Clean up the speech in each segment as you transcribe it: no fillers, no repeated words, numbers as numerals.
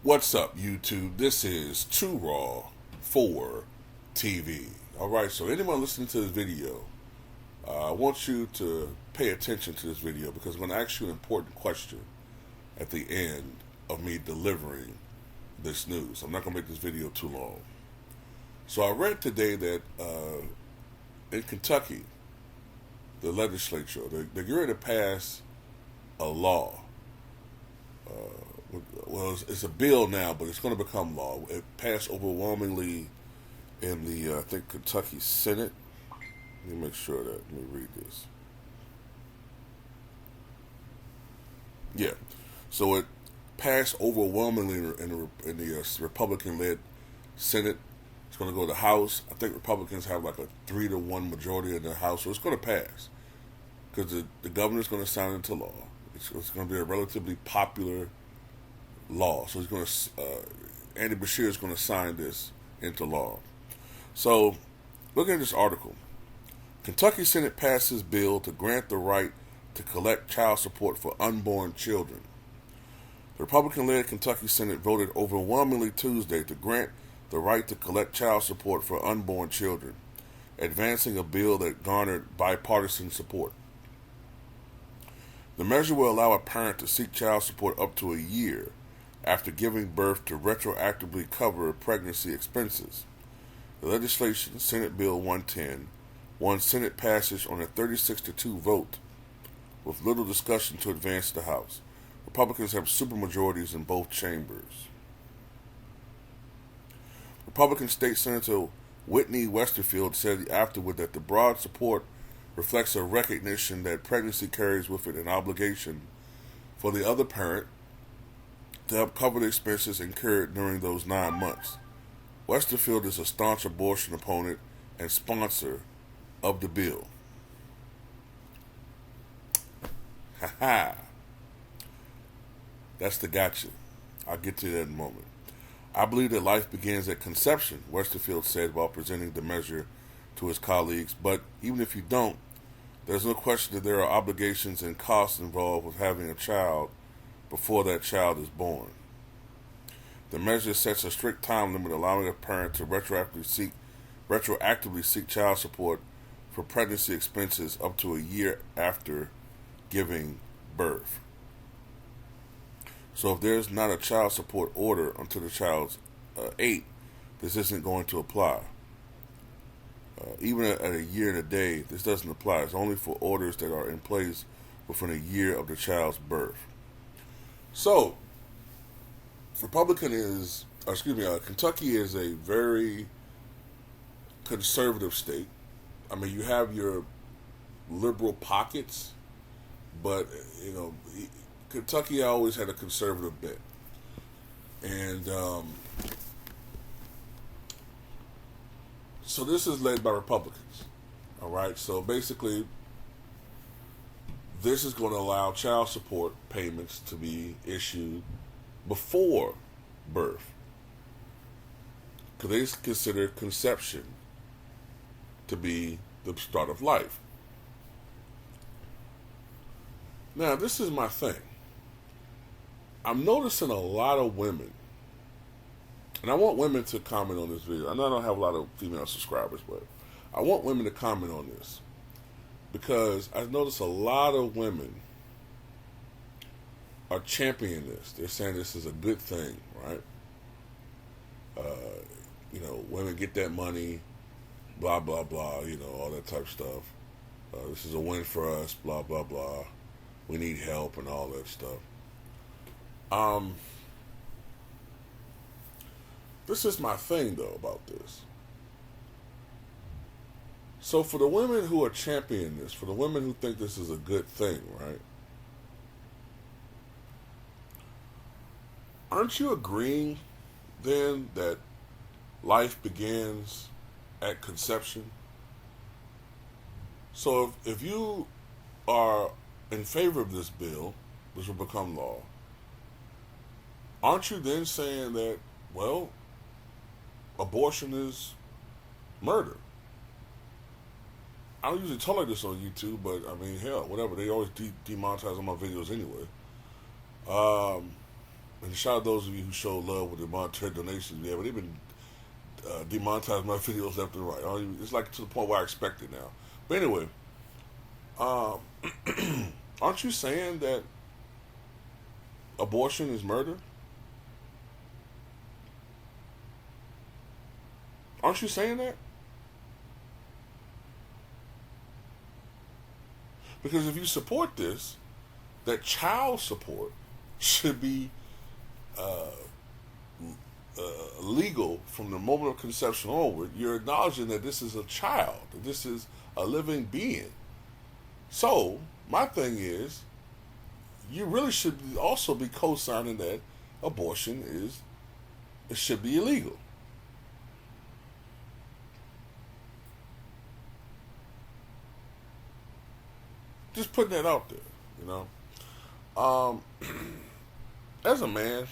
What's up, YouTube? This is Too Raw for TV. Alright, so anyone listening to this video, I want you to pay attention to this video because I'm going to ask you an important question at the end of me delivering this news. I'm not going to make this video too long. So I read today that in Kentucky, the legislature, they're going to pass a law. Well, it's a bill now, but it's going to become law. It passed overwhelmingly in the, I think, Kentucky Senate. Let me make sure that, let me read this. Yeah. So it passed overwhelmingly in the Republican-led Senate. It's going to go to the House. I think Republicans have like a 3-1 majority in the House, so it's going to pass because the governor's going to sign it into law. It's going to be a relatively popular law. So Andy Beshear is going to sign this into law. So look at this article. Kentucky Senate passes bill to grant the right to collect child support for unborn children. The Republican-led Kentucky Senate voted overwhelmingly Tuesday to grant the right to collect child support for unborn children, advancing a bill that garnered bipartisan support. The measure will allow a parent to seek child support up to a year after giving birth to retroactively cover pregnancy expenses. The legislation, Senate Bill 110, won Senate passage on a 36-2 vote, with little discussion to advance the House. Republicans have supermajorities in both chambers. Republican State Senator Whitney Westerfield said afterward that the broad support reflects a recognition that pregnancy carries with it an obligation for the other parent to help cover the expenses incurred during those 9 months. Westerfield is a staunch abortion opponent and sponsor of the bill. Ha ha. That's the gotcha. I'll get to that in a moment. I believe that life begins at conception, Westerfield said while presenting the measure to his colleagues, but even if you don't, there's no question that there are obligations and costs involved with having a child before that child is born. The measure sets a strict time limit allowing a parent to retroactively seek child support for pregnancy expenses up to a year after giving birth. So if there's not a child support order until the child's 8, this isn't going to apply. Even at a year and a day, this doesn't apply. It's only for orders that are in place within a year of the child's birth. So, Kentucky is a very conservative state. I mean, you have your liberal pockets, but, Kentucky always had a conservative bent. And, so this is led by Republicans, all right? So basically, this is going to allow child support payments to be issued before birth, because they consider conception to be the start of life. Now, this is my thing. I'm noticing a lot of women, and I want women to comment on this video. I know I don't have a lot of female subscribers, but I want women to comment on this because I've noticed a lot of women are championing this. They're saying this is a good thing, right? Women get that money, blah, blah, blah, all that type of stuff. This is a win for us, blah, blah, blah. We need help and all that stuff. This is my thing, though, about this. So for the women who are championing this, for the women who think this is a good thing, right? Aren't you agreeing, then, that life begins at conception? So if you are in favor of this bill, which will become law, aren't you then saying that, well, abortion is murder? I don't usually tell her this on YouTube, but I mean, hell, whatever. They always demonetize on my videos anyway. And shout out those of you who show love with the monetary donations. Yeah, but they've been demonetizing my videos left and right. It's like to the point where I expect it now. But anyway, um, aren't you saying that abortion is murder? Aren't you saying that? Because if you support this, that child support should be uh, legal from the moment of conception onward. You're acknowledging that this is a child, that this is a living being. So, my thing is, you really should also be co-signing that abortion it should be illegal. Just putting that out there, you know. Um, as a man,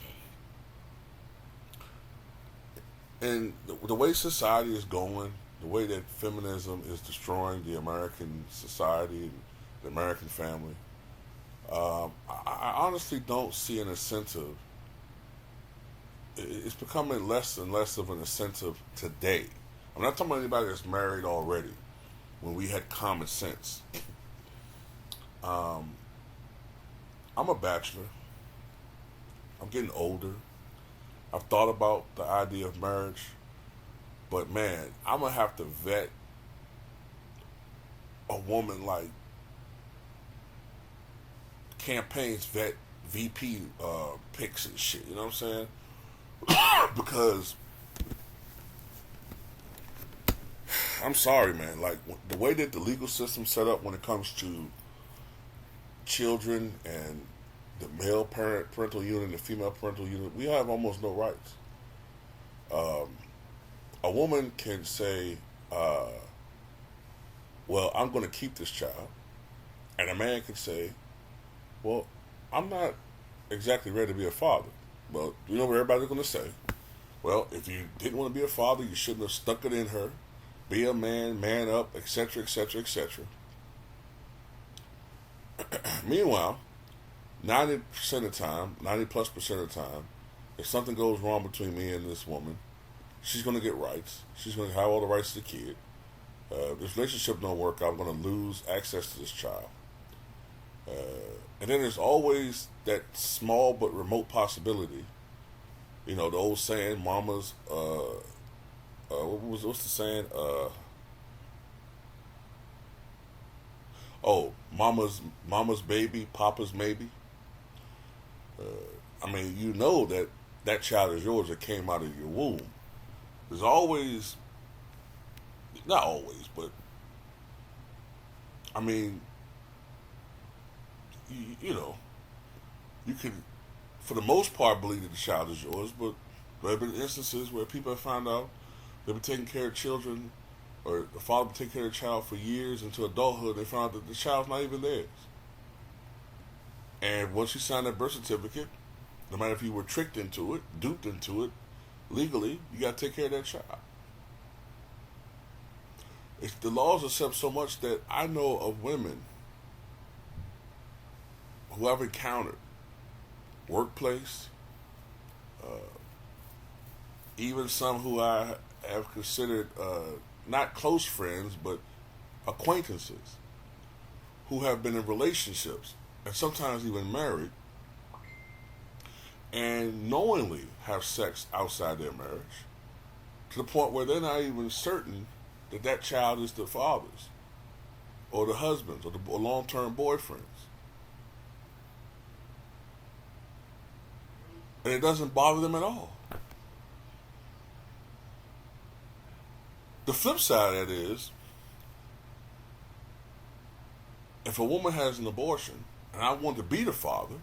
and the way society is going, the way that feminism is destroying the American society, and the American family, I honestly don't see an incentive. It's becoming less and less of an incentive today. I'm not talking about anybody that's married already, when we had common sense. Um, I'm a bachelor. I'm getting older. I've thought about the idea of marriage, but man, I'm gonna have to vet a woman like campaigns vet VP picks and shit. You know what I'm saying? Because I'm sorry, man. Like the way that the legal system's set up when it comes to children and the male parental unit and the female parental unit, we have almost no rights. Um, a woman can say, well, I'm going to keep this child. And a man can say, well, I'm not exactly ready to be a father. Well, you know what everybody's going to say? Well, if you didn't want to be a father, you shouldn't have stuck it in her. Be a man, man up, etc., etc., etc. Meanwhile, 90% of the time, 90 plus percent of the time, if something goes wrong between me and this woman, she's going to get rights. She's going to have all the rights to the kid. If this relationship don't work out, I'm going to lose access to this child. And then there's always that small but remote possibility. You know, the old saying, mama's, what's the saying? Mama's baby, papa's maybe. I mean, you know that child is yours that came out of your womb. There's always, not always, but I mean, you know, you can, for the most part, believe that the child is yours, but there have been instances where people have found out they've been taking care of children, or the father been taking care of the child for years into adulthood. They found that the child's not even theirs. And once you sign that birth certificate, no matter if you were tricked into it, duped into it, legally, you got to take care of that child. The laws are set up so much that I know of women who I've encountered, workplace, even some who I have considered not close friends, but acquaintances, who have been in relationships and sometimes even married, and knowingly have sex outside their marriage, to the point where they're not even certain that that child is the father's, or the husband's, or the long-term boyfriend's. And it doesn't bother them at all. The flip side of that is, if a woman has an abortion, and I want to be the father,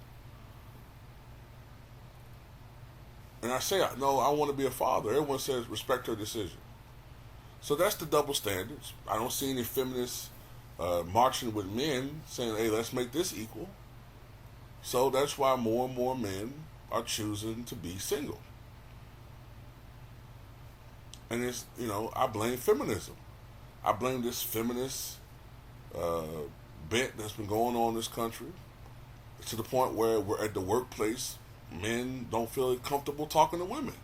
and I say, no, I want to be a father, everyone says, respect her decision. So that's the double standards. I don't see any feminists marching with men saying, hey, let's make this equal. So that's why more and more men are choosing to be single. And it's, you know, I blame feminism. I blame this feminist bent that's been going on in this country, to the point where we're at the workplace men don't feel comfortable talking to women.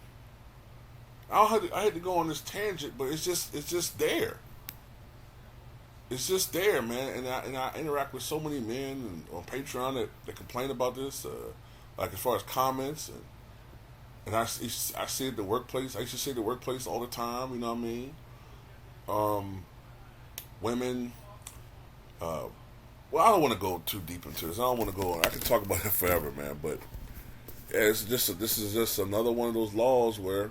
I had to go on this tangent, but it's just there. It's just there, man. And I interact with so many men on Patreon that complain about this, like as far as comments and I see it at the workplace. I used to see it at the workplace all the time. You know what I mean? Women. Well, I don't want to go too deep into this. I don't want to go. I can talk about it forever, man. But yeah, this is just another one of those laws where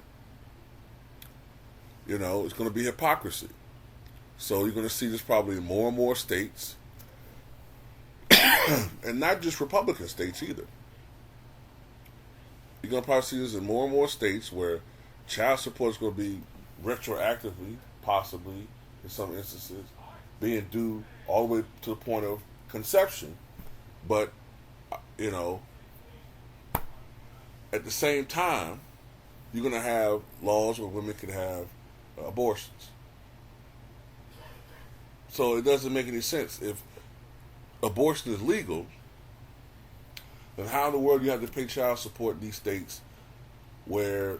it's going to be hypocrisy. So you're going to see this probably in more and more states, and not just Republican states either. You're going to probably see this in more and more states where child support is going to be retroactively, possibly in some instances, being due all the way to the point of conception. But, at the same time, you're going to have laws where women can have abortions. So it doesn't make any sense. If abortion is legal, then how in the world do you have to pay child support in these states where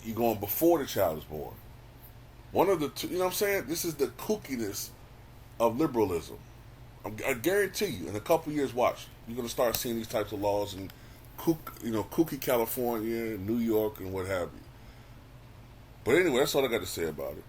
you're going before the child is born? One of the two, you know what I'm saying? This is the kookiness of liberalism. I guarantee you, in a couple of years, watch, you're going to start seeing these types of laws in kooky California, New York, and what have you. But anyway, that's all I got to say about it.